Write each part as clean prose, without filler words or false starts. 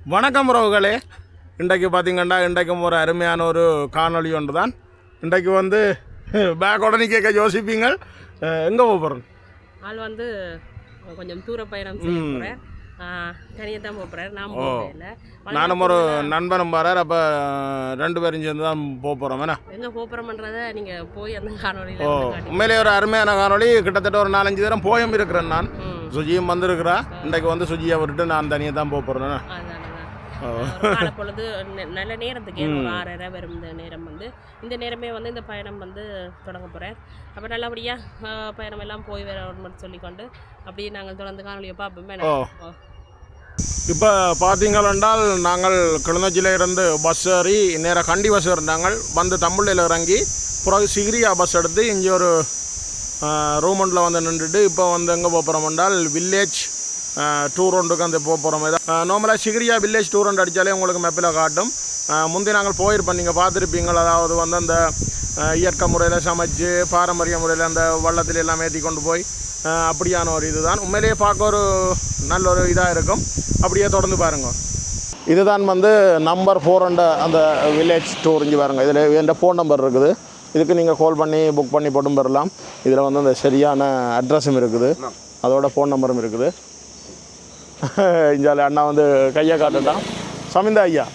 வணக்கம் உறவுகளே. இன்றைக்கு பார்த்திங்கன்னா இன்றைக்கும் ஒரு அருமையான ஒரு காணொளி ஒன்று தான். இன்றைக்கு வந்து பேக்கோட கேட்க யோசிப்பீங்க எங்கே போகிறோம். ஆள் வந்து கொஞ்சம் தூர பயணம் செய்ய போகிறேன். தனியாக தான் போகிறேன். நானும் ஒரு நண்பனும் பாரு. அப்போ 2 பேரும் சேர்ந்து தான் போகிறோம். என்ன எங்கே போகிறோம்ன்றதை நீங்கள் போய் அந்த காணொலியில் உண்மையிலே ஒரு அருமையான காணொளி. கிட்டத்தட்ட ஒரு 4-5 தரம் போயும் இருக்கிறேன் நான். சுஜியும் வந்திருக்கிறா. இன்றைக்கு வந்து சுஜியை விட்டுட்டு நான் தனியாக தான் போகிறேன். பொழுது நல்ல நேரத்துக்கு 6:30 வரும். இந்த நேரம் வந்து இந்த நேரமே வந்து இந்த பயணம் வந்து தொடங்க போகிறேன். அப்போ நல்லபடியாக பயணம் எல்லாம் போய் வரணும்னு சொல்லிக்கொண்டு அப்படியே நாங்கள் தொடர்ந்து காணொலியை பார்ப்போம். இப்போ பார்த்தீங்களென்றால் நாங்கள் கிளிநொச்சியில் இருந்து பஸ் ஏறி நேராக கண்டி பஸ் ஏறினாங்க. வந்து தமிழில் இறங்கி பிறகு சிகிரியா பஸ் எடுத்து இங்கே ஒரு ரூம் ஒன்றில் வந்து நின்றுட்டு இப்போ வந்து எங்கே போகிறோம் என்றால் வில்லேஜ் டூர் ஒன்றுக்கு அந்த போகிறோம். நார்மலாக சிகிரியா வில்லேஜ் டூர் ஒன்று அடித்தாலே உங்களுக்கு மேப்பில் காட்டும். முந்தைய நாங்கள் போயிருப்போம், நீங்கள் பார்த்துருப்பீங்க. அதாவது வந்து அந்த இயற்கை முறையில் சமைச்சு பாரம்பரிய முறையில் அந்த வள்ளத்தில் எல்லாம் ஏற்றி கொண்டு போய் அப்படியான ஒரு இது தான். உண்மையிலேயே பார்க்க ஒரு நல்ல ஒரு இதாக இருக்கும். அப்படியே தொடர்ந்து பாருங்கள். இதுதான் வந்து நம்பர் 4 அந்த வில்லேஜ் டூர். இங்கே பாருங்கள், இதில் என் ஃபோன் நம்பர் இருக்குது. இதுக்கு நீங்கள் கால் பண்ணி புக் பண்ணி போட்டும் பெறலாம். இதில் வந்து அந்த சரியான அட்ரஸும் இருக்குது, அதோட ஃபோன் நம்பரும் இருக்குது. இஞ்சால அண்ணா வந்து கையை காட்டுட்டான். சமிந்தா ஐயா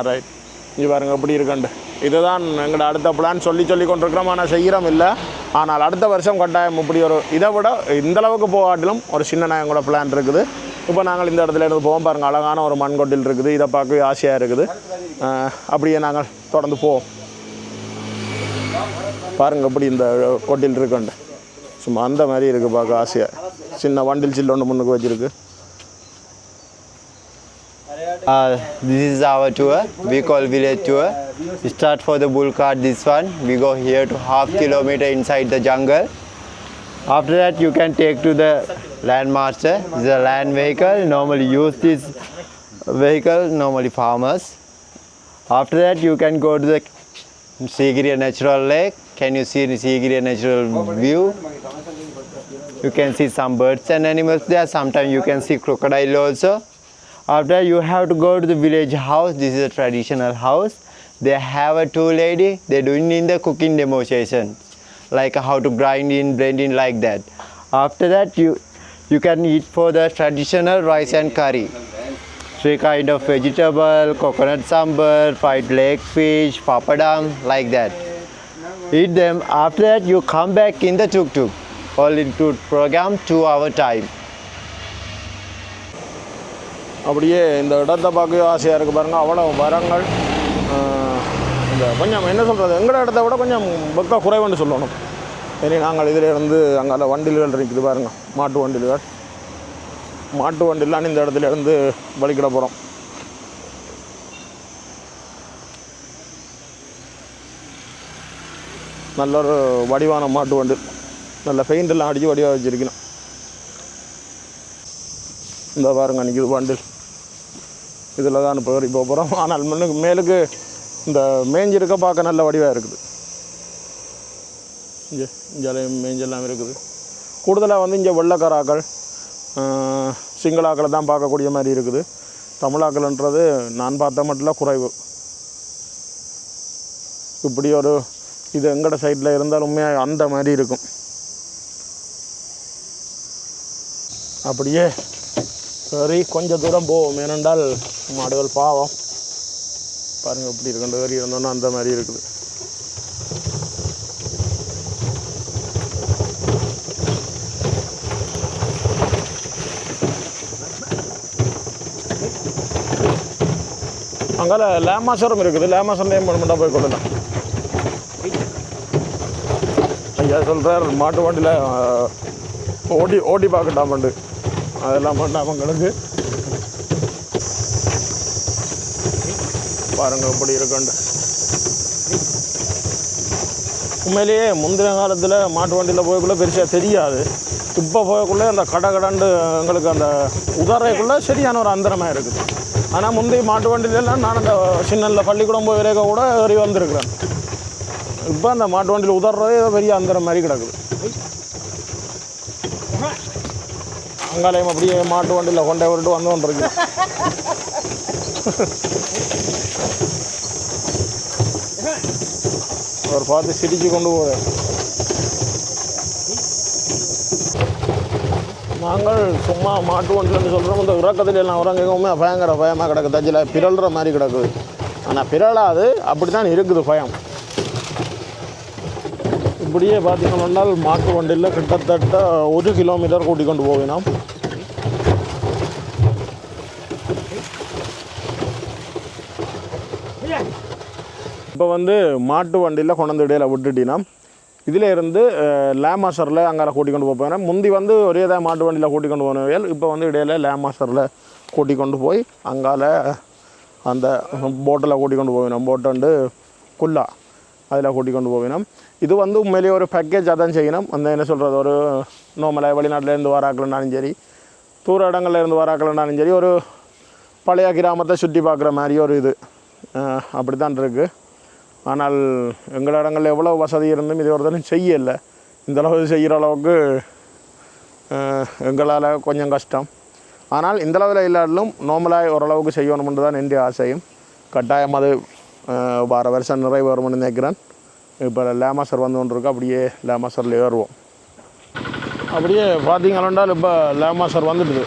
ரைட். இங்கே பாருங்கள் எப்படி இருக்குண்டு. இதுதான் எங்களோட அடுத்த பிளான். சொல்லி கொண்டிருக்கிறோம், ஆனால் செய்கிறோம் இல்லை. ஆனால் அடுத்த வருஷம் கட்டாயம் இப்படி ஒரு இதை விட இந்தளவுக்கு போகாட்டிலும் ஒரு சின்ன எங்களோட பிளான் இருக்குது. இப்போ நாங்கள் இந்த இடத்துல இருந்து போவோம். பாருங்கள், அழகான ஒரு மண்கொட்டில் இருக்குது. இதை பார்க்கவே ஆசையாக இருக்குது. அப்படியே நாங்கள் தொடர்ந்து போவோம். பாருங்கள் எப்படி இந்த கொட்டில் இருக்குண்டு. சும்மா அந்த மாதிரி இருக்குது, பார்க்க ஆசையாக. சின்ன வண்டில் சில்லு ஒன்று முன்னுக்கு வச்சுருக்கு. This is our tour. We call village tour. We start for the bull cart. This one we go here to half kilometer inside the jungle. After that you can take to the landmaster. This is a land vehicle. Normally use this vehicle normally farmers. After that you can go to the Sigiriya Natural Lake. Can you see the Sigiriya Natural view? You can see some birds and animals there. Sometimes you can see crocodile also. After you have to go to the village house. This is a traditional house. They have a 2 lady. They're doing in the cooking demonstration, like how to blend in like that. After that you can eat for the traditional rice and curry. 3 kind of vegetable, coconut sambar, fried leg fish, papadam, like that. Eat them. After that you come back in the tuk-tuk. All include program 2 hour time. அப்படியே இந்த இடத்த பார்க்கவே ஆசையாக இருக்குது. பாருங்கள், அவ்வளோ மரங்கள். இந்த கொஞ்சம் என்ன சொல்கிறது, எங்களோட இடத்த விட கொஞ்சம் வெக்க குறைவுன்னு சொல்லணும். இனி நாங்கள் இதில் இருந்து அங்கே வண்டில்கள் இருக்குது. பாருங்கள், மாட்டு வண்டிலாம் இந்த இடத்துல இருந்து வலிக்கிட போகிறோம். நல்ல ஒரு வடிவான மாட்டு வண்டி, நல்ல பெயிண்டெல்லாம் அடித்து வடிவாக வச்சுருக்கணும். இந்த பாருங்கள் நிற்கிது வண்டில். இதில் தான் இப்போ ஏறி போகிறோம். ஆனால் மேலுக்கு இந்த மேஞ்சிருக்க பார்க்க நல்ல வடிவாக இருக்குது. இங்கே மேஞ்செல்லாம் இருக்குது. கூடுதலாக வந்து இங்கே வெள்ளைக்காராக்கள் சிங்களாக்களை தான் பார்க்கக்கூடிய மாதிரி இருக்குது. தமிழாக்கள்ன்றது நான் பார்த்த மட்டும் குறைவு. இப்படி ஒரு இது எங்கட சைடில் இருந்தாலுமே அந்த மாதிரி இருக்கும். அப்படியே சரி கொஞ்சம் தூரம் போவோம். ஏனென்றால் மாடுகள் பாவம். பாருங்கள் எப்படி இருக்கு, ஏறி இருந்தோன்னா அந்த மாதிரி இருக்குது. அங்கே லேமாசரம் இருக்குது. லேமாசரம் மட்டும் போய் கொள்ளலாம். ஐயா சொல்கிறார் மாட்டு வண்டியில் ஓட்டி பார்க்கட்டான் பண்டு. அதெல்லாம் பண்ணால் அவங்களுக்கு பாருங்கள் எப்படி இருக்குண்டு. உண்மையிலேயே முந்தின காலத்தில் மாட்டு வண்டியில் போய்க்குள்ளே பெருசாக தெரியாது. இப்போ போய்க்குள்ளே அந்த கடண்டு எங்களுக்கு அந்த உதாரைக்குள்ளே சரியான ஒரு அந்தரமாக இருக்குது. ஆனால் முந்தைய மாட்டு வண்டியிலலாம் நான் அந்த சின்ன பள்ளிக்கூடம் போய் வரைக்க கூட ஏறி வந்திருக்கிறேன். இப்போ அந்த மாட்டு வண்டியில் உதறதே பெரிய அந்தரம் மாதிரி கிடக்குது. அங்காலையும் அப்படியே மாட்டு வண்டியில் கொண்டே விட்டு வந்து கொண்டிருக்கு. அவர் பார்த்து சிரிச்சு கொண்டு போகிறார். நாங்கள் சும்மா மாட்டு வண்டின்னு சொல்கிறோம். இந்த உறக்கத்துல எல்லாம் உறங்கவுமே பயங்கர பயமாக கிடக்கு. தச்சில் பிறல்ற மாதிரி கிடக்குது. ஆனால் பிறலாது அப்படி தான் இருக்குது பயம். இப்படியே பார்த்தீங்கன்னா மாட்டு வண்டியில் கிட்டத்தட்ட 1 கிலோமீட்டர் கூட்டி கொண்டு போவினோம். இப்போ வந்து மாட்டு வண்டியில் கொண்டு இடையில விட்டுட்டினா இதில் இருந்து லேமாசரில் அங்கே கூட்டி கொண்டு போவேன். முந்தி வந்து ஒரே தான் மாட்டு வண்டியில் கூட்டி கொண்டு போனவையல். இப்போ வந்து இடையில லேமாசரில் கூட்டி கொண்டு போய் அங்கால அந்த போட்டில் கூட்டி கொண்டு போவினோம். போட்டு குல்லா அதில் கூட்டி கொண்டு போவினோம். இது வந்து உண்மையிலேயே ஒரு பேக்கேஜாக தான் செய்யணும். அந்த என்ன சொல்கிறது, ஒரு நோமலாக வெளிநாட்டிலேருந்து வராக்கலன்னாலும் சரி, தூர இடங்கள்லேருந்து வராக்கலன்னாலும் சரி, ஒரு பழைய கிராமத்தை சுற்றி பார்க்குற மாதிரி ஒரு இது அப்படி தான் இருக்குது. ஆனால் எங்கள் இடங்களில் எவ்வளோ வசதி இருந்தும் இது ஒருத்தரும் செய்யலை. இந்தளவு செய்கிற அளவுக்கு எங்களால் கொஞ்சம் கஷ்டம். ஆனால் இந்தளவில் இல்லாட்டிலும் நார்மலாக ஓரளவுக்கு செய்யணும்னு தான் என்னுடைய ஆசையும். கட்டாயம் அது வார வருஷம் நிறைவேறும்னு நினைக்கிறேன். இப்போ லேமாசர் வந்து கொண்டு இருக்கு. அப்படியே லேமாசரில் ஏறுவோம். அப்படியே பார்த்தீங்கன்னா இப்போ லேமாசர் வந்துடுது.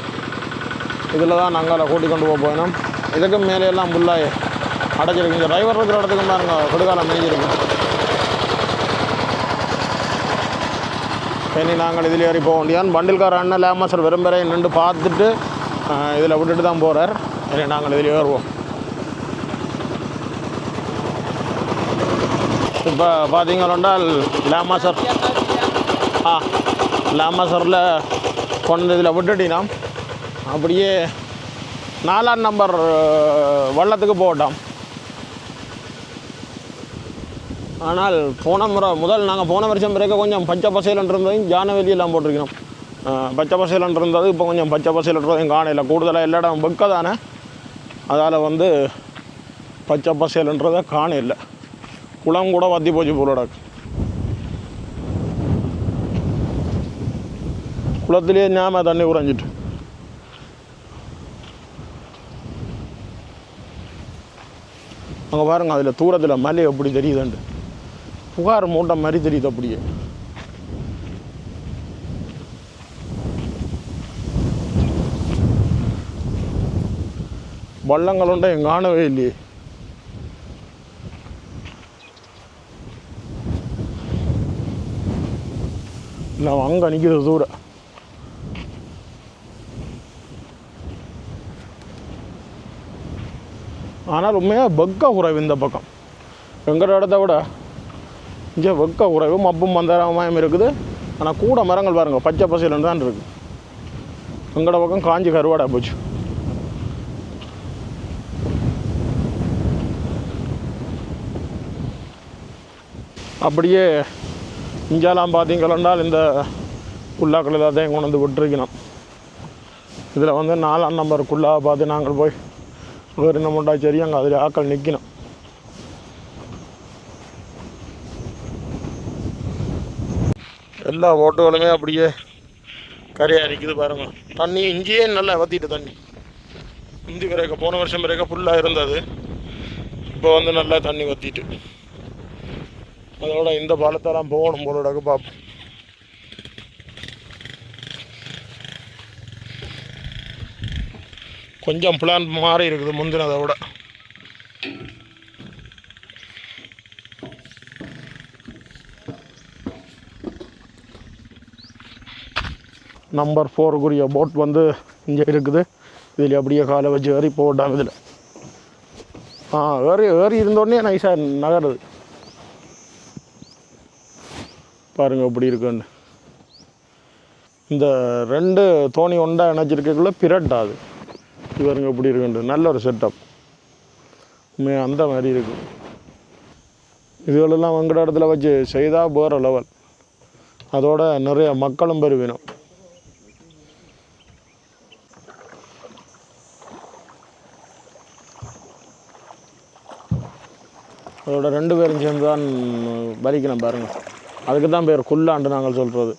இதில் தான் நாங்கள் கூட்டி கொண்டு போயினோம். இதுக்கு மேலே எல்லாம் ஃபுல்லாக அடைச்சிருக்கு. இந்த டிரைவர் இருக்கிற இடத்துக்கு பாருங்க கொடுக்காலம் மேய்ஞ்சிருக்கு. இனி நாங்கள் இதில் ஏறி போக வேண்டியான். பண்டில்கார அண்ணன் லேமாசர் விரும்புகிற நின்று பார்த்துட்டு இதில் விட்டுட்டு தான் போகிறார். இனி நாங்கள் இதில் ஏறுவோம். இப்போ பார்த்தீங்கன்னா லேமாசர் லேமாசரில் கொண்டு இதில் விட்டுட்டினா அப்படியே 4ஆம் நம்பர் வள்ளத்துக்கு போட்டோம். ஆனால் போன முறை நாங்கள் போன வருஷம் பிறகு கொஞ்சம் பச்சை பசையிலன் இருந்ததையும் ஜானவெளியெல்லாம் போட்டிருக்கணும். பச்சை பசையிலன் இருந்தது இப்போ கொஞ்சம் பச்சை பசையில் இருந்ததையும் காணையில் கூடுதலாக எல்லா இடம் வெக்க தானே, அதால் வந்து பச்சை பசையிலன்றதை காணையில். குளம் கூட வத்தி போச்சு போலோட. குளத்துலேயே ஞாபக தண்ணி உறைஞ்சிட்டு. அங்கே பாருங்கள், அதில் தூரத்தில் மலை எப்படி தெரியுதுண்டு, புகார் மூட்டை மாதிரி தெரியுது. அப்படியே வள்ளங்கள் உண்டா எங்க காணவே இல்லையே. இல்லை அங்கே நிற்கிறது தூரம். ஆனால் உண்மையாக வெக்க குறைவு இந்த பக்கம். எங்கள் இடத்த விட இங்கே வெக்க குறைவு. மப்பும் மந்தரமாயம் இருக்குது. ஆனால் கூட மரங்கள் பாருங்கள் பச்சை பசையிலன்னு தான் இருக்குது. எங்களோட பக்கம் காஞ்சி கருவாடாக போச்சு. அப்படியே இங்கெல்லாம் பார்த்தீங்கன்னா இந்த குல்லாக்கள் எல்லாத்தையும் கொண்டு வந்து விட்டுருக்கணும். இதில் வந்து 4ஆம் நம்பர் குல்லாவை பார்த்து நாங்கள் போய் வேறு என்ன முண்டா சரி அங்கே அதில் ஆக்கள் நிற்கணும். எல்லா ஓட்டுகளுமே அப்படியே கரையாக இருக்குது பாருங்கள். தண்ணி இங்கேயே நல்லா வற்றிட்டு தண்ணி. இந்தி பிறகு போன வருஷம் பிறகு ஃபுல்லாக இருந்தது. இப்போ வந்து நல்லா தண்ணி வற்றிட்டு. அதோட இந்த பாலத்தெல்லாம் போகணும் போலோட பார்ப்போம். கொஞ்சம் பிளான் மாறி இருக்குது முந்தினதை விட. நம்பர் 4 போட் வந்து இங்கே இருக்குது. இதில் அப்படியே காலை வச்சு ஏறி போட்டாங்க. இதில் ஏறி இருந்தோடனே நைஸாக நகருது. பாருங்கள் எப்படி இருக்குன்னு. இந்த 2 தோணி ஒன்றா இணைச்சிருக்கக்குள்ளே பிரட்டாது. இவருங்க எப்படி இருக்குன்ட்டு நல்ல ஒரு செட்டப். அந்த மாதிரி இருக்குது. இதுகளெல்லாம் எங்கட இடத்துல வச்சு செய்தால் வேறு லெவல். அதோட நிறைய மக்களும் பெருவினோம். அதோட 2 பேரும் சேர்ந்து தான் பலிக்கணும் பாருங்கள். அதுக்கு தான் பேர் குல்லாண்டு நாங்கள் சொல்கிறது.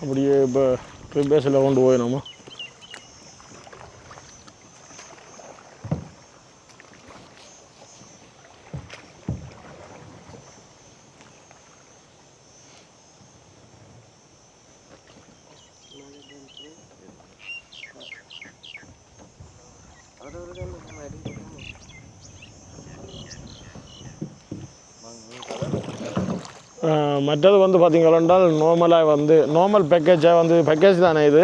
அப்படியே இப்போ பேஸில் கொண்டு போய் நம்ம மற்றது வந்து பார்த்திங்கன்னா நார்மலாக வந்து நார்மல் பேக்கேஜாக வந்து பேக்கேஜ் தானே இது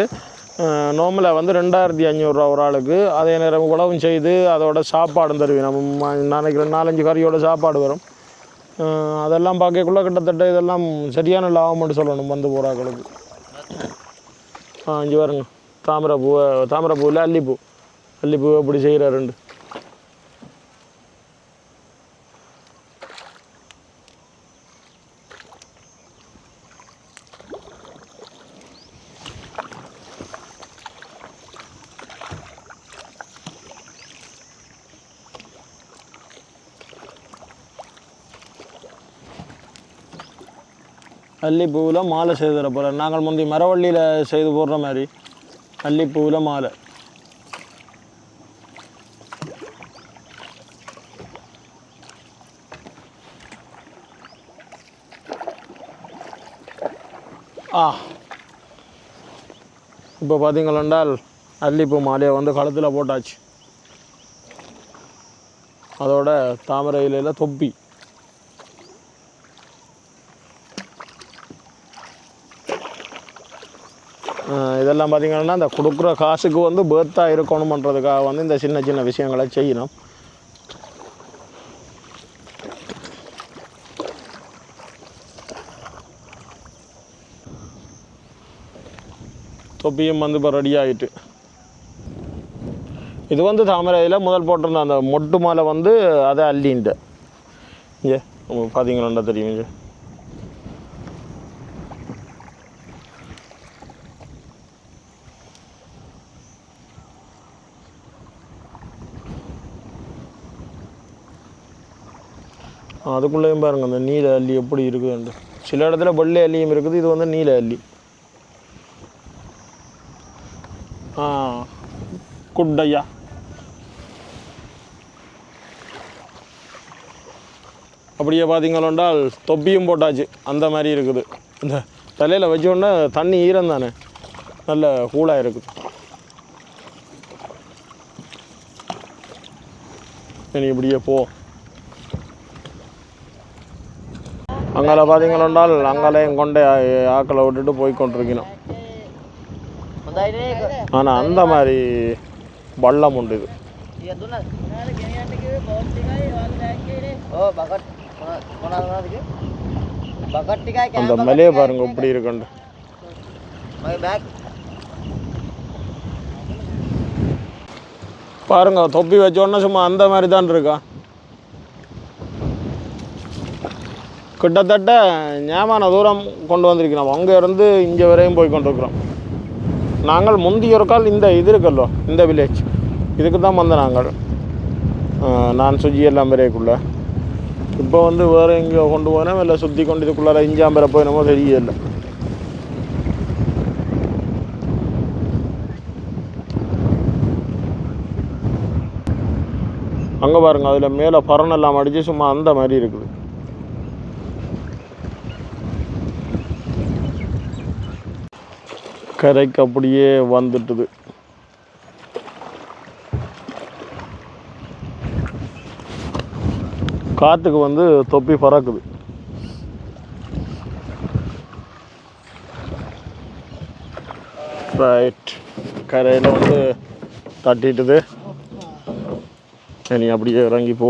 நார்மலாக வந்து 2500 ஒரு ஆளுக்கு அதே நேரம் உழவும் செய்து அதோட சாப்பாடும் தருவேன் நம்ம நினைக்கிறேன் 4-5 கறியோட சாப்பாடு வரும் அதெல்லாம் பார்க்கக்குள்ள கிட்டத்தட்ட இதெல்லாம் சரியான லாபம்னு சொல்லணும் வந்து போகிறாக்களுக்கு இங்கே பாருங்க தாமரைப்பூவில் அல்லிப்பூ அப்படி செய்கிறாருண்டு அல்லிப்பூவில் மாலை செய்து தர போகிறேன் நாங்கள் முந்தி மரவள்ளியில் செய்து போடுற மாதிரி அல்லிப்பூவில் மாலை இப்போ பார்த்தீங்களென்றால் அல்லிப்பூ மாலையை வந்து கழுத்தில் போட்டாச்சு அதோட தாமரை இலையில் தொப்பி இதெல்லாம் பார்த்திங்கன்னா இந்த கொடுக்குற காசுக்கு வந்து பேர்த்தாக இருக்கணுமன்றதுக்காக வந்து இந்த சின்ன சின்ன விஷயங்களை செய்யணும் தொப்பியும் வந்து இப்போ ரெடி ஆகிட்டு இது வந்து தாமரையில் முதல் போட்டிருந்த அந்த மொட்டு மாலை வந்து அதை அள்ளின்ட்டு இங்கே பார்த்தீங்களா தெரியும் இங்கே அதுக்குள்ளேயும் பாருங்கள் அந்த நீல அல்லி எப்படி இருக்குதுண்டு சில இடத்துல வெள்ளை அல்லியும் இருக்குது இது வந்து நீல அல்லி குட்டையா அப்படியே பார்த்தீங்களோண்டால் தொப்பியும் போட்டாச்சு அந்த மாதிரி இருக்குது இந்த தலையில் வச்சோடனே தண்ணி ஈரம் தானே நல்ல கூலாக இருக்குது சரி இப்படியே போ அங்கால பார்த்தீங்களோண்டால் அங்காலையும் கொண்டே ஆக்களை விட்டுட்டு போய் கொண்டிருக்கணும் ஆனால் அந்த மாதிரி வள்ளம் உண்டு இது அந்த மலையை பாருங்க இப்படி இருக்குண்டு பாருங்க தொப்பி வச்சோடனே சும்மா அந்த மாதிரி தான் இருக்கா கிட்டத்தட்ட ஞாபக தூரம் கொண்டு வந்திருக்கிறோம் அங்கே இருந்து இங்கே வரையும் போய் கொண்டிருக்கிறோம் நாங்கள் முந்தைய ஒரு கால் இந்த இது இருக்கல்லோ இந்த வில்லேஜ் இதுக்கு தான் வந்தோம் நாங்கள் நான் சுஜி எல்லாம் வரைக்குள்ளே இப்போ வந்து வேறு எங்கேயோ கொண்டு போனோம் இல்லை சுற்றி கொண்டு இதுக்குள்ளார இஞ்சாம்பரை போயினமோ தெரியல அங்கே பாருங்கள் அதில் மேலே பறனெல்லாம் அடித்து சும்மா அந்த மாதிரி இருக்குது கரைக்கு அப்படியே வந்துட்டுது காற்றுக்கு வந்து தொப்பி பறக்குது ரைட் கரையில் வந்து தட்டிட்டுது சரி அப்படியே இறங்கி போ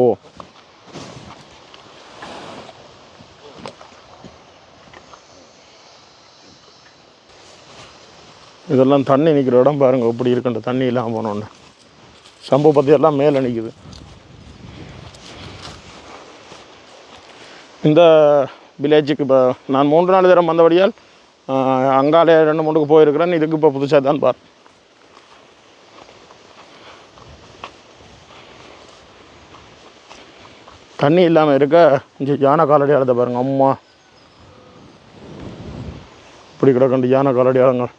இதெல்லாம் தண்ணி நிற்கிற இடம் பாருங்கள் எப்படி இருக்குன்ற தண்ணி இல்லாமல் போனோன்னு சம்பு பற்றி எல்லாம் மேலே நிற்குது இந்த வில்லேஜுக்கு இப்போ நான் 3-4 தரம் வந்தபடியால் அங்காலே 2-3 போயிருக்கிறேன் இதுக்கு இப்போ புதுசாக தான் பார் தண்ணி இல்லாமல் இருக்க இங்கே யானை காலடி அழுத பாருங்க அம்மா இப்படி கிடக்கண்டு யானை காலடியாளங்கள்.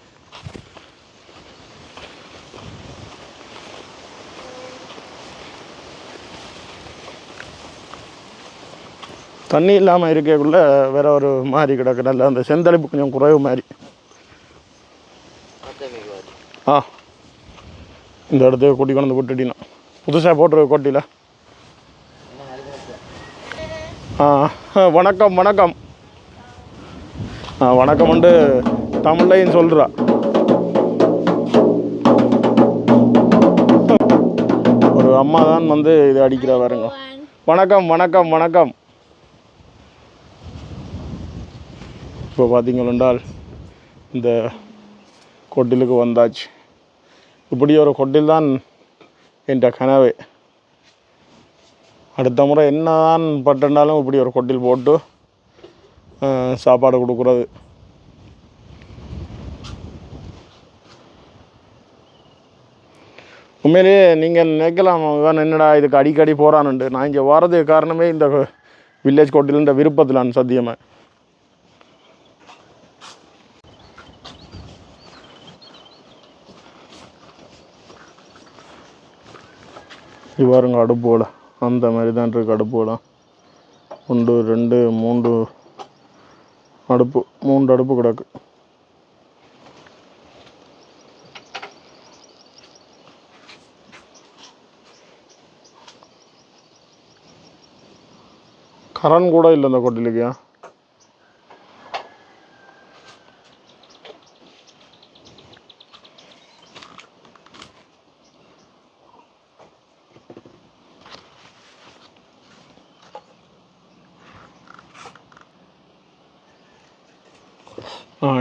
தண்ணி இல்லாமல் இருக்கக்குள்ள வேற ஒரு மாதிரி கிடக்கு. நல்ல அந்த செந்தளிப்பு கொஞ்சம் குறைவு மாதிரி. இந்த இடத்துக்கு கொட்டி கொண்டு விட்டுட்டினா புதுசாக போட்டுருக்க கொட்டியில். வணக்கம் வணக்கம். வணக்கம் வந்து தமிழ்லையும் சொல்கிறா. ஒரு அம்மா தான் வந்து இது அடிக்கிறா பாருங்க. வணக்கம் வணக்கம் வணக்கம். இப்போ பார்த்தீங்களென்றால் இந்த கொட்டிலுக்கு வந்தாச்சு. இப்படி ஒரு கொட்டில் தான் என் கனவு. அடுத்த முறை என்ன தான் பட்டுனாலும் இப்படி ஒரு கொட்டில் போட்டு சாப்பாடு கொடுக்குறது. உண்மையிலேயே நீங்கள் நினைக்கலாம் இவன் என்னடா இதுக்கு அடிக்கடி போகிறானுண்டு. நான் இங்கே வர்றதுக்கு காரணமே இந்த வில்லேஜ் கொட்டிலுன்ற விருப்பத்திலான் சத்தியமாக. இவ்வாறுங்க அடுப்போட அந்த மாதிரி தான் இருக்குது. அடுப்போட 1 2 3 அடுப்பு, 3 அடுப்பு கிடக்கு. கரண்ட் கூட இல்லை இந்த கொட்டிலுக்கு.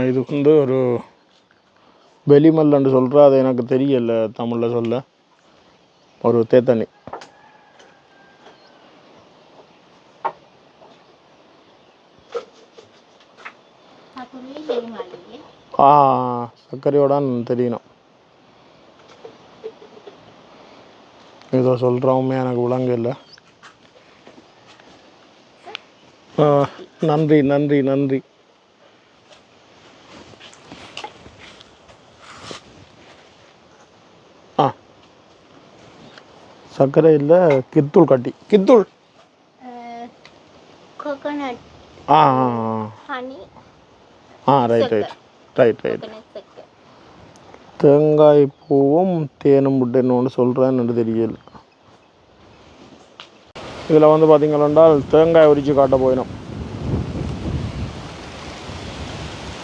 இது வந்து ஒரு வெளிமல்லன்னு சொல்கிறா. அது எனக்கு தெரியல தமிழில் சொல்ல. ஒரு தேத்தண்ணி. சர்க்கரையோடான்னு தெரியணும். ஏதோ சொல்கிறோமே எனக்கு விளங்க இல்லை. நன்றி நன்றி நன்றி. சர்க்கரை இல்லை, கித்தூள் கட்டி. கித்தூள் coconut honey. Right right right right. தேங்காய் பூவும் தேனும் முட்டைன்னு சொல்கிறேன்னு தெரியல. இதில் வந்து பார்த்தீங்களென்றால் தேங்காய் உரித்து காட்ட போயிடும்.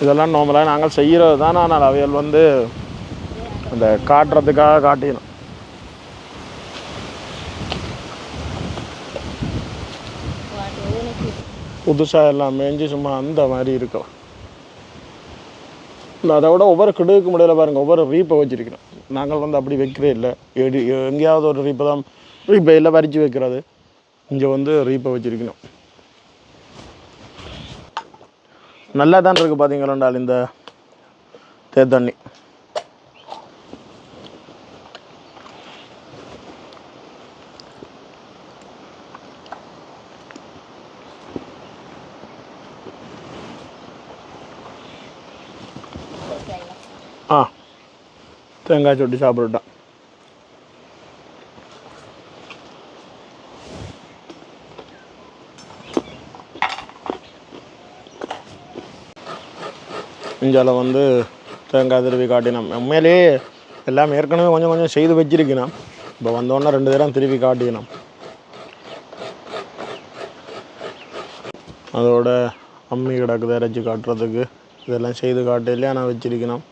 இதெல்லாம் நார்மலாக நாங்கள் செய்கிறது தான். ஆனால் அவைகள் வந்து அந்த காட்டுறதுக்காக காட்டினோம். புதுசாக எல்லாம் மேய்ஞ்சி சும்மா அந்த மாதிரி இருக்கும். இல்லை அதை விட ஒவ்வொரு கிடுக்கு முடியல பாருங்கள். ஒவ்வொரு ரீப்பை வச்சுருக்கிறோம். நாங்கள் வந்து அப்படி வைக்கிறே இல்லை. எங்கேயாவது ஒரு ரீப்பை தான் ரீப்பை எல்லாம் பறித்து வைக்கிறது. இங்கே வந்து ரீப்பை வச்சுருக்கணும். நல்லா தான் இருக்குது பார்த்தீங்களாண்டால் இந்த தேத்தண்ணி. தேங்காய் சொட்டி சாப்பிட்டுட்டான். இஞ்சால வந்து தேங்காய் திருவி காட்டினோம். உண்மையிலேயே எல்லாம் ஏற்கனவே கொஞ்சம் கொஞ்சம் செய்து வச்சிருக்கணும். இப்போ வந்தோடனே 2 தரம் திருவி காட்டிக்கணும். அதோட அம்மி கிடக்குது இறைச்சி காட்டுறதுக்கு. இதெல்லாம் செய்து காட்டையிலே நான் வச்சிருக்கணும்.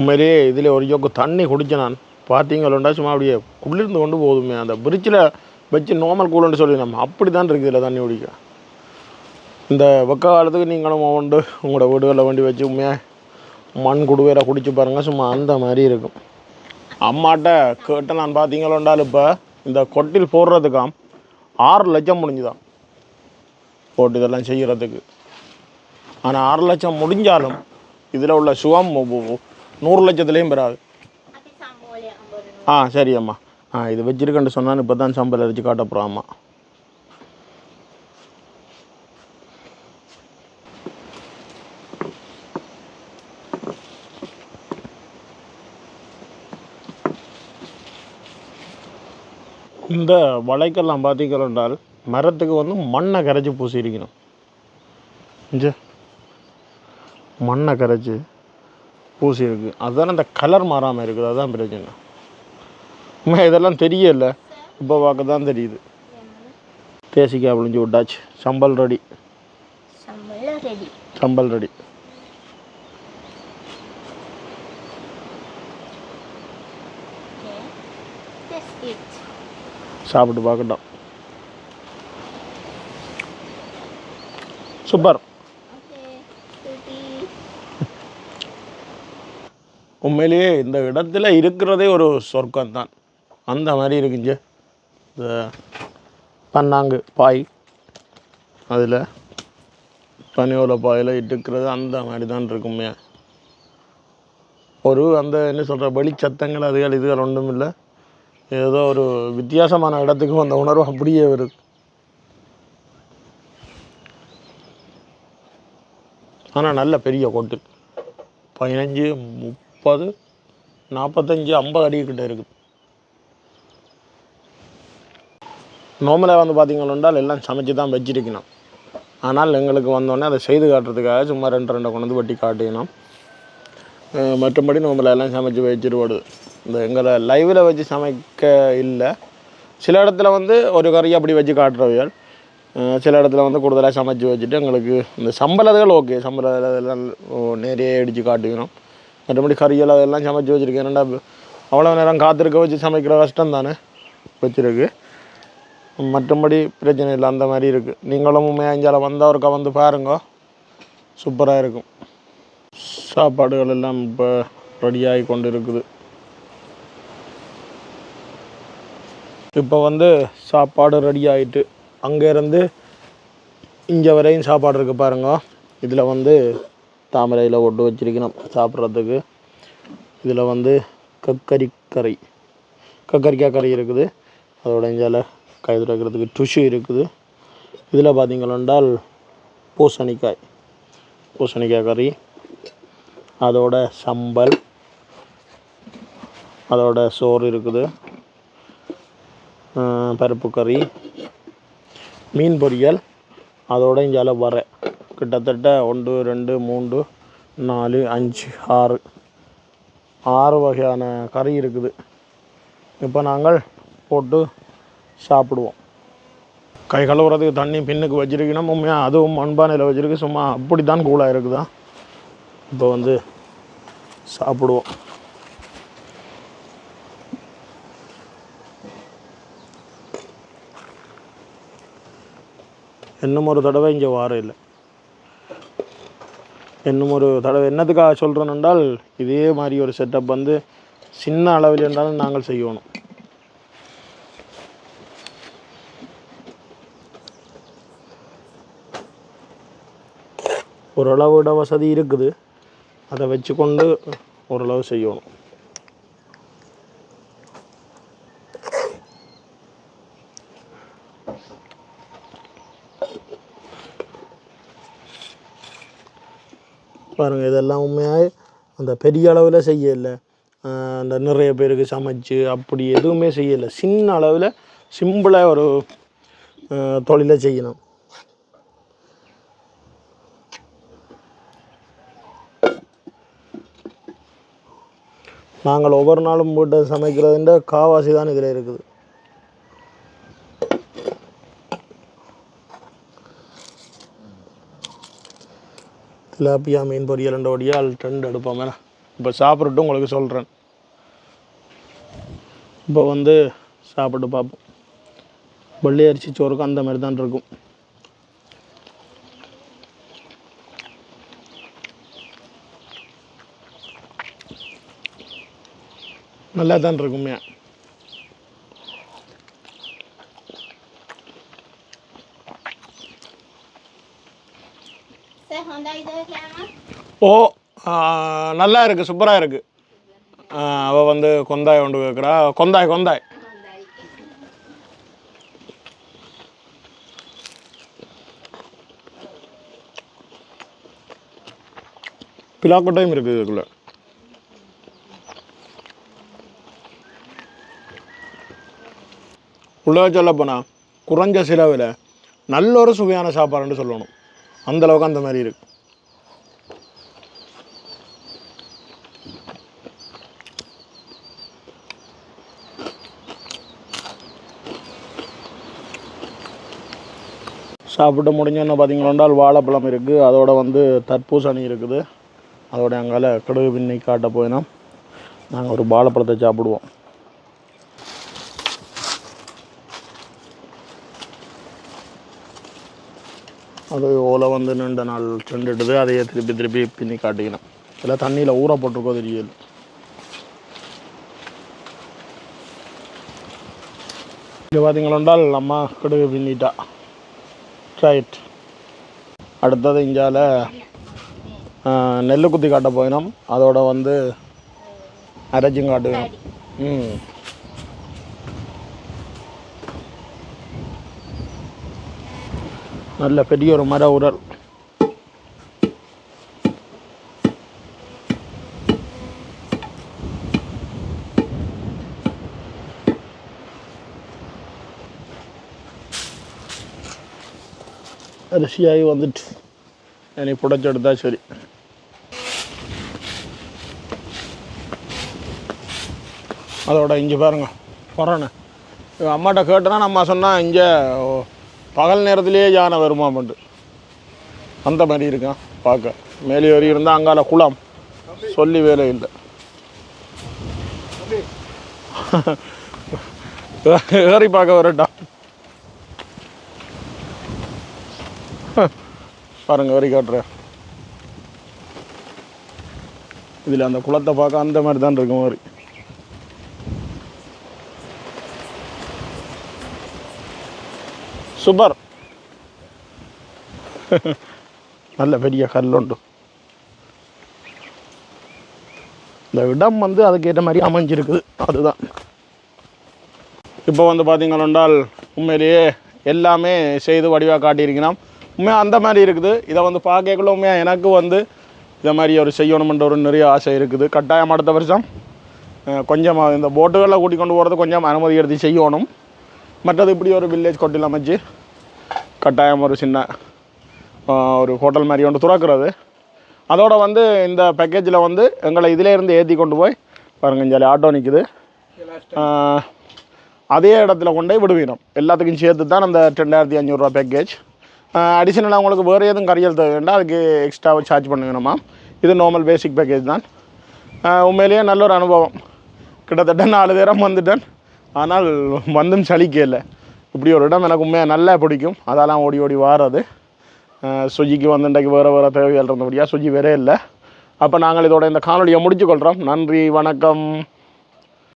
உண்மையிலேயே இதில் ஒரு ஜோக்கு தண்ணி குடித்தேன் நான். பார்த்தீங்களா சும்மா அப்படியே குளிர்ந்து கொண்டு போதுமே. அந்த பிரிட்ஜில் வச்சு நார்மல் கூலன்னு சொல்லி நம்ம அப்படி தான் இருக்குது இதில் தண்ணி குடிக்க. இந்த வெக்க காலத்துக்கு நீங்களும் உண்டு உங்களோட வீடுகளில் வண்டி வச்சு உண்மையாக மண் குடுவேற குடிச்சு பாருங்கள். சும்மா அந்த மாதிரி இருக்கும். அம்மாட்ட கேட்டேன் நான். பார்த்தீங்களோண்டால் இப்போ இந்த கொட்டில் போடுறதுக்காம் 6 லட்சம் முடிஞ்சுதான் போட்டு இதெல்லாம் செய்கிறதுக்கு. ஆனால் 6 லட்சம் முடிஞ்சாலும் இதில் உள்ள சுகம் 100 லட்சத்துலேயும் பெறாது. சரி அம்மா. இது வச்சிருக்கேன்னு சொன்னான்னு இப்போ தான் சம்பளம் அடித்து காட்ட போகிறோம். அம்மா இந்த வளைக்கெல்லாம் பார்த்தீங்கன்னால் மரத்துக்கு வந்து மண்ணை கரைச்சி பூசியிருக்கணும். இங்கே மண்ணை கரைச்சி பூசியிருக்கு, அதுதான் அந்த கலர் மாறாமல் இருக்குது. அதுதான் பிரச்சனை. இதெல்லாம் தெரியல, இப்போ பார்க்க தான் தெரியுது. தேசிக்காய் விழிஞ்சு விட்டாச்சு. சம்பல் ரெடி. சம்பல் ரெடி. சாப்பிட்டு பார்க்கட்டும். சூப்பர். உண்மையிலேயே இந்த இடத்துல இருக்கிறதே ஒரு சொர்க்கம்தான். அந்த மாதிரி இருக்குங்க. இந்த பன்னாங்கு பாய், அதில் பனியோல பாயில் இட்டுக்கிறது அந்த மாதிரி தான் இருக்குமே. ஒரு அந்த என்ன சொல்கிற வெளிச்சத்தங்கள் அதுகள் இதுகள் ஒன்றும் இல்லை. ஏதோ ஒரு வித்தியாசமான இடத்துக்கு வந்த உணர்வு அப்படியே வருது. ஆனால் நல்ல பெரிய கோட்டு, 15, 30, 45, 50 அடிக்கிட்ட இருக்குது. நார்மலாக வந்து பார்த்திங்கன்னா எல்லாம் சமைச்சு தான் வச்சிருக்கணும். ஆனால் எங்களுக்கு வந்தோடனே அதை செய்து காட்டுறதுக்காக சும்மா 2 கொண்டு வந்து வெட்டி காட்டிக்கணும். மற்றபடி நார்மலாக எல்லாம் சமைச்சு வச்சுருவாடு. இந்த எங்களை லைவில் வச்சு சமைக்க இல்லை. சில இடத்துல வந்து ஒரு கறி அப்படி வச்சு காட்டுறவையால், சில இடத்துல வந்து கூடுதலாக சமைச்சு வச்சுட்டு எங்களுக்கு இந்த சம்பளத்துகள் ஓகே, சம்பளம் நிறைய அடித்து காட்டிக்கணும். மற்றபடி கறிகள் அதெல்லாம் சமைச்சு வச்சுருக்கேன். ஏன்னா அவ்வளோ நேரம் காத்திருக்க வச்சு சமைக்கிற கஷ்டம் தானே வச்சுருக்கு. மற்றபடி பிரச்சனை இல்லை, அந்த மாதிரி இருக்குது. நீங்களும் மேஞ்சால வந்தவருக்கா வந்து பாருங்க, சூப்பராக இருக்கும். சாப்பாடுகள் எல்லாம் இப்போ ரெடியாகி கொண்டு இருக்குது. இப்போ வந்து சாப்பாடு ரெடி ஆகிட்டு, அங்கேருந்து இங்கே வரையும் சாப்பாடு இருக்குது பாருங்க. இதில் வந்து தாமரையில் ஒட்டு வச்சிருக்கணும் சாப்பிட்றதுக்கு. இதில் வந்து கக்கரிக்காய் கறி இருக்குது. அதோட இஞ்சால கை துடைக்கிறதுக்கு டுஷு இருக்குது. இதில் பார்த்திங்கன்னால் பூசணிக்காய் கறி, அதோட சம்பல், அதோட சோறு இருக்குது, பருப்பு கறி, மீன் பொரியல், அதோட இஞ்சால வர கிட்டத்தட்ட 1, 2, 3, 4, 5, 6 வகையான கறி இருக்குது. இப்போ நாங்கள் போட்டு சாப்பிடுவோம். கை கழுவுறதுக்கு தண்ணி பின்னுக்கு வச்சுருக்கணும். உண்மையாக அதுவும் மண்பானையில் வச்சுருக்கு. சும்மா அப்படி தான் கூலாக இருக்குதா. இப்போ வந்து சாப்பிடுவோம். இன்னும் ஒரு தடவை இங்கே வாரம் இல்லை. இன்னும் ஒரு தடவை என்னத்துக்காக சொல்கிறேன் என்றால், இதே மாதிரி ஒரு செட்டப் வந்து சின்ன அளவில் இருந்தாலும் நாங்கள் செய்யணும். ஓரளவு இட வசதி இருக்குது, அதை வச்சு கொண்டு ஓரளவு செய்யணும். பாருங்கள், இதெல்லாம் உண்மையாக அந்த பெரிய அளவில் செய்யலை. அந்த நிறைய பேருக்கு சமைச்சு அப்படி எதுவுமே செய்யலை. சின்ன அளவில் சிம்பிளாக ஒரு தொழிலை செய்யணும். நாங்கள் ஒவ்வொரு நாளும் வீட்டை சமைக்கிறதுன்ற காவாசி தான் இதில் இருக்குது. திலாப்பியா மீன் பொரியல் 2 வடியால் 2 எடுப்போம். மேலே இப்போ சாப்பிட்ட்டு உங்களுக்கு சொல்கிறேன். இப்போ வந்து சாப்பிட்டு பார்ப்போம். வெள்ளை அரிசி சோறுக்கு அந்த மாதிரி தான் இருக்கும். நல்லா தான் இருக்குமே. ஓ, நல்லா இருக்குது, சூப்பராக இருக்குது. அவள் வந்து கொந்தாய் கொண்டு கேட்குறா. கொந்தாய் பிலாக்கொட்டையும் இருக்குது இதுக்குள்ளே. உள்ள சொல்ல போனால் குறைஞ்ச செலவில் நல்ல ஒரு சுவையான சாப்பாடுன்னு சொல்லணும். அந்தளவுக்கு அந்த மாதிரி இருக்குது. சாப்பிட்டு முடிஞ்சோன்னு பார்த்தீங்கன்னா வாழைப்பழம் இருக்குது, அதோட வந்து தர்பூசணி இருக்குது, அதோட அங்கால கடுகு பின்னி காட்ட போயினா நாங்கள் ஒரு வாழைப்பழத்தை சாப்பிடுவோம். அது ஓலை வந்து நீண்ட நாள் சென்றுடுது, அதையே திருப்பி பின்னி காட்டிக்கணும். இல்லை தண்ணியில் ஊற போட்டிருக்கோ தெரியல. இங்கே பார்த்தீங்களா அம்மா கடுகு பின்னிட்டா. ரைட். அடுத்தது இந்தியாவில் நெல் குத்தி காட்ட போயினோம், அதோட வந்து அரைச்சும் காட்டுவோம். நல்ல பெரிய ஒரு மர உரல். அரிசியாகி வந்துட்டு எனக்கு புடைச்செடுத்தா சரி. அதோட இங்கே பாருங்க போகிறேன்னு அம்மாட்ட கேட்டேன்னா நம்ம சொன்னால் இங்கே பகல் நேரத்துலேயே யானை வருமாமண்டு அந்த மாதிரி இருக்கான் பார்க்க. மேலே ஏறி இருந்தால் அங்கால குளம் சொல்லி வேலை இல்லை. ஏறி பார்க்க வரட்டா பாருங்க, வரி காட்டுறேன். இதில் அந்த குளத்தை பார்க்க அந்த மாதிரி தான் இருக்கும் மாதிரி. சூப்பர். நல்ல பெரிய கல்லுண்டு. இந்த இடம் வந்து அதுக்கேற்ற மாதிரி அமைஞ்சிருக்குது, அதுதான். இப்போ வந்து பார்த்தீங்கன்னா உண்மையிலேயே எல்லாமே செய்து வடிவாக காட்டியிருக்கணும். உண்மையாக அந்த மாதிரி இருக்குது. இதை வந்து பார்க்கக்குள்ள உண்மையாக எனக்கு வந்து இதை மாதிரி ஒரு செய்யணுமென்ற ஒரு நிறைய ஆசை இருக்குது. கட்டாயம் அடுத்த வருஷம் கொஞ்சம் இந்த போட்டுகளில் கூட்டி கொண்டு போகிறது கொஞ்சம் அனுமதி எடுத்து செய்யணும். மற்றது இப்படி ஒரு வில்லேஜ் கொட்டில் அமைச்சு கட்டாயம் ஒரு சின்ன ஒரு ஹோட்டல் மாதிரி ஒன்று துறக்கிறது. அதோட வந்து இந்த பேக்கேஜில் வந்து எங்களை இதிலே இருந்து ஏற்றி கொண்டு போய் பாருங்கள், இங்கே ஆட்டோ நிற்குது, அதே இடத்துல கொண்டு போய் விடுவீனோம். எல்லாத்துக்கும் சேர்த்து தான் அந்த 2500 ரூபா பேக்கேஜ். அடிஷனலாக உங்களுக்கு வேறு எதுவும் கரியல் தேவை வேண்டாம், அதுக்கு எக்ஸ்ட்ராவை சார்ஜ் பண்ணுவேணுமா. இது நார்மல் பேசிக் பேக்கேஜ் தான். உண்மையிலேயே நல்ல ஒரு அனுபவம். கிட்டத்தட்ட 4 நேரம் வந்துட்டேன், ஆனால் வந்தும் சலிக்கல. இப்படி ஒரு இடம் எனக்கு உண்மையாக நல்லா பிடிக்கும், அதெல்லாம் ஓடி ஓடி வாரது. சுஜிக்கு வந்து இன்றைக்கு வேறு தேவைகள் இருந்தபடியாக சுஜி வேறே இல்லை. அப்போ நாங்கள் இதோட இந்த காணொலியை முடிச்சுக்கொள்கிறோம். நன்றி, வணக்கம்.